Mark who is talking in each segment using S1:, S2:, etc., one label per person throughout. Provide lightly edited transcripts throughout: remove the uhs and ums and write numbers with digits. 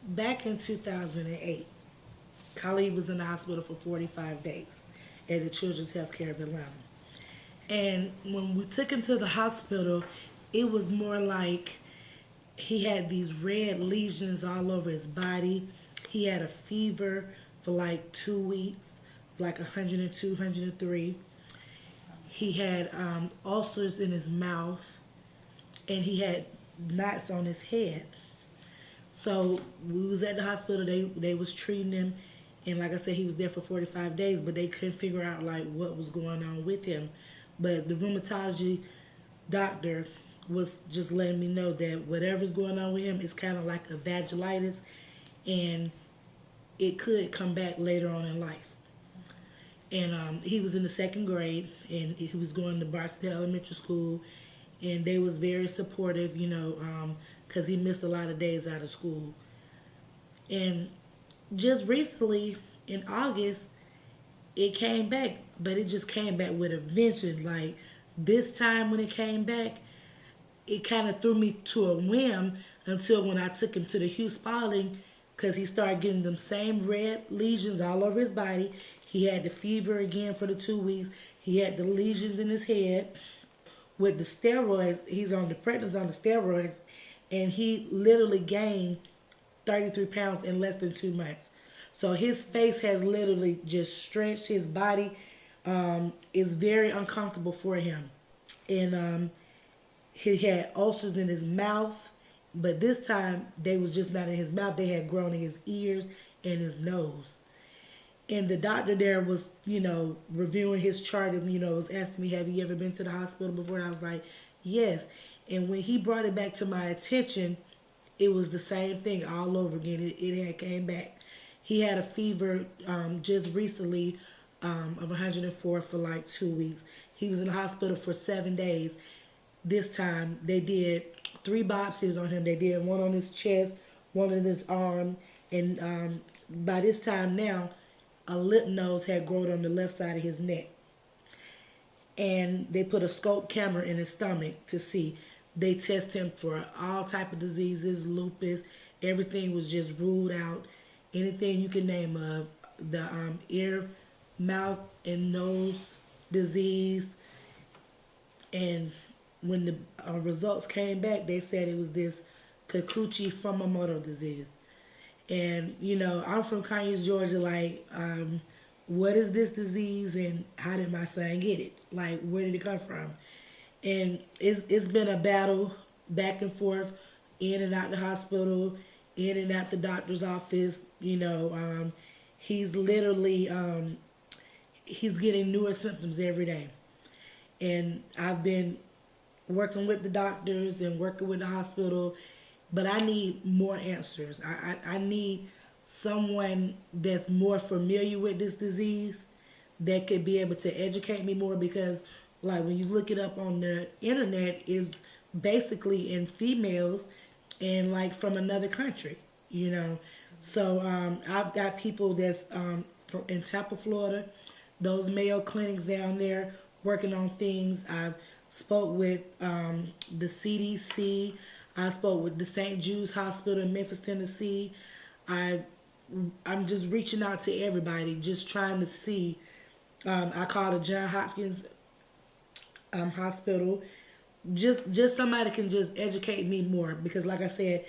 S1: Back in 2008, Khalid was in the hospital for 45 days at the Children's Healthcare of Atlanta. And when we took him to the hospital, it was more like he had these red lesions all over his body. He had a fever for like 2 weeks, like 102, 103. He had ulcers in his mouth, and he had knots on his head. So we was at the hospital. They was treating him, and like I said, he was there for 45 days, but they couldn't figure out like what was going on with him. But the rheumatology doctor was just letting me know that whatever's going on with him is kind of like a vaginismus, and it could come back later on in life. And he was in the second grade, and he was going to Barksdale Elementary School, and they was very supportive, because he missed a lot of days out of school. And just recently, in August, it came back, but it just came back with a vengeance. Like this time when it came back, it kind of threw me to a whim until when I took him to the Hugh Spalding, because he started getting them same red lesions all over his body. He had the fever again for the 2 weeks. He had the lesions in his head. With the steroids, he's on the prednisone on the steroids, and he literally gained 33 pounds in less than 2 months. So his face has literally just stretched. His body is very uncomfortable for him. And he had ulcers in his mouth, but this time they was just not in his mouth. They had grown in his ears and his nose. And the doctor there was, reviewing his chart and, was asking me, have you ever been to the hospital before? And I was like, yes. And when he brought it back to my attention, it was the same thing all over again. It had came back. He had a fever just recently of 104 for like 2 weeks. He was in the hospital for 7 days. This time they did 3 biopsies on him. They did one on his chest, one on his arm, and by this time now, a lip nose had grown on the left side of his neck. And they put a scope camera in his stomach to see. They test him for all type of diseases, lupus, everything was just ruled out. Anything you can name of the ear, mouth, and nose disease. And when the results came back, they said it was this Kikuchi Fumamoto disease. And, I'm from Conyers, Georgia, like, what is this disease and how did my son get it? Like, where did it come from? And it's been a battle back and forth, in and out the hospital, in and out the doctor's office. He's literally, he's getting newer symptoms every day. And I've been working with the doctors and working with the hospital, but I need more answers. I need someone that's more familiar with this disease that could be able to educate me more, because like when you look it up on the internet, is basically in females and like from another country, So I've got people that's in Tampa, Florida, those Mayo clinics down there working on things. I've spoke with the CDC. I spoke with the St. Jude's Hospital in Memphis, Tennessee. I'm just reaching out to everybody, just trying to see. I called the John Hopkins Hospital. Just somebody can just educate me more, because like I said,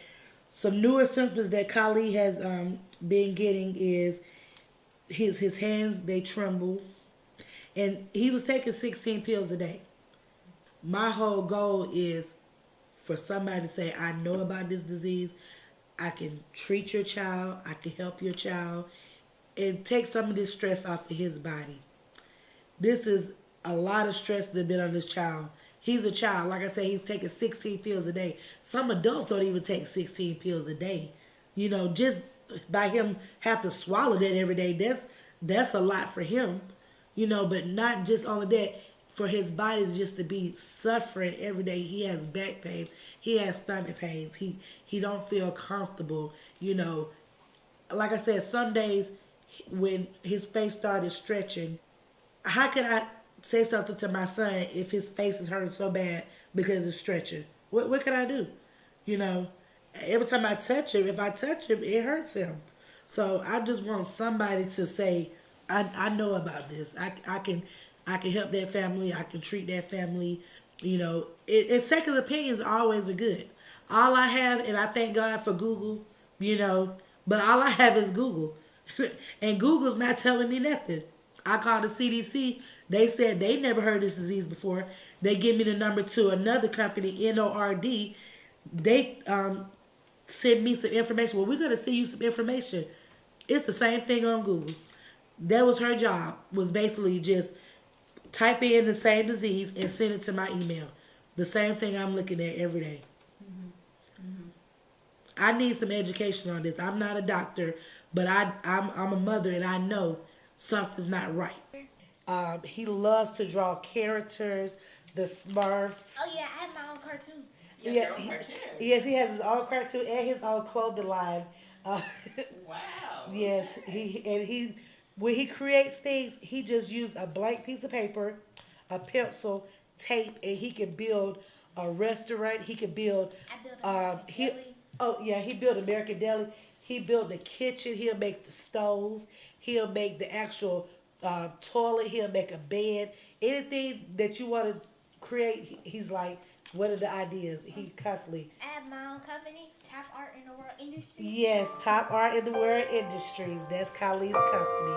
S1: some newer symptoms that Khalid has been getting is his hands, they tremble. And he was taking 16 pills a day. My whole goal is for somebody to say, I know about this disease, I can treat your child, I can help your child, and take some of this stress off of his body. This is a lot of stress that's been on this child. He's a child. Like I said, he's taking 16 pills a day. Some adults don't even take 16 pills a day. Just by him have to swallow that every day, that's a lot for him. But not just only that, for his body just to be suffering every day. He has back pain. He has stomach pains. He don't feel comfortable. Like I said, some days when his face started stretching, how can I say something to my son if his face is hurting so bad because it's stretching? What can I do? Every time I touch him, if I touch him, it hurts him. So I just want somebody to say, I know about this. I can help that family. I can treat that family. You know, and second opinions are always a good. All I have, and I thank God for Google, you know, but all I have is Google. And Google's not telling me nothing. I called the CDC. They said they never heard this disease before. They give me the number to another company, NORD. They send me some information. Well, we're going to send you some information. It's the same thing on Google. That was her job, was basically just type in the same disease and send it to my email. The same thing I'm looking at every day. I need some education on this. I'm not a doctor, but I'm a mother, and I know something's not right. He loves to draw characters, the Smurfs.
S2: Oh yeah, I have my own cartoon.
S1: Yes, he has his own cartoon and his own clothing line.
S3: Wow.
S1: Yes, when he creates things, he just used a blank piece of paper, a pencil, tape, and he can build a restaurant. He can build.
S2: I built a deli.
S1: Oh yeah, he built American Deli. He built the kitchen. He'll make the stove. He'll make the actual toilet. He'll make a bed. Anything that you want to create, he's like, what are the ideas? He constantly.
S2: I have my own company, Top Art in the World Industries.
S1: Yes, Top Art in the World Industries. That's Khalid's company.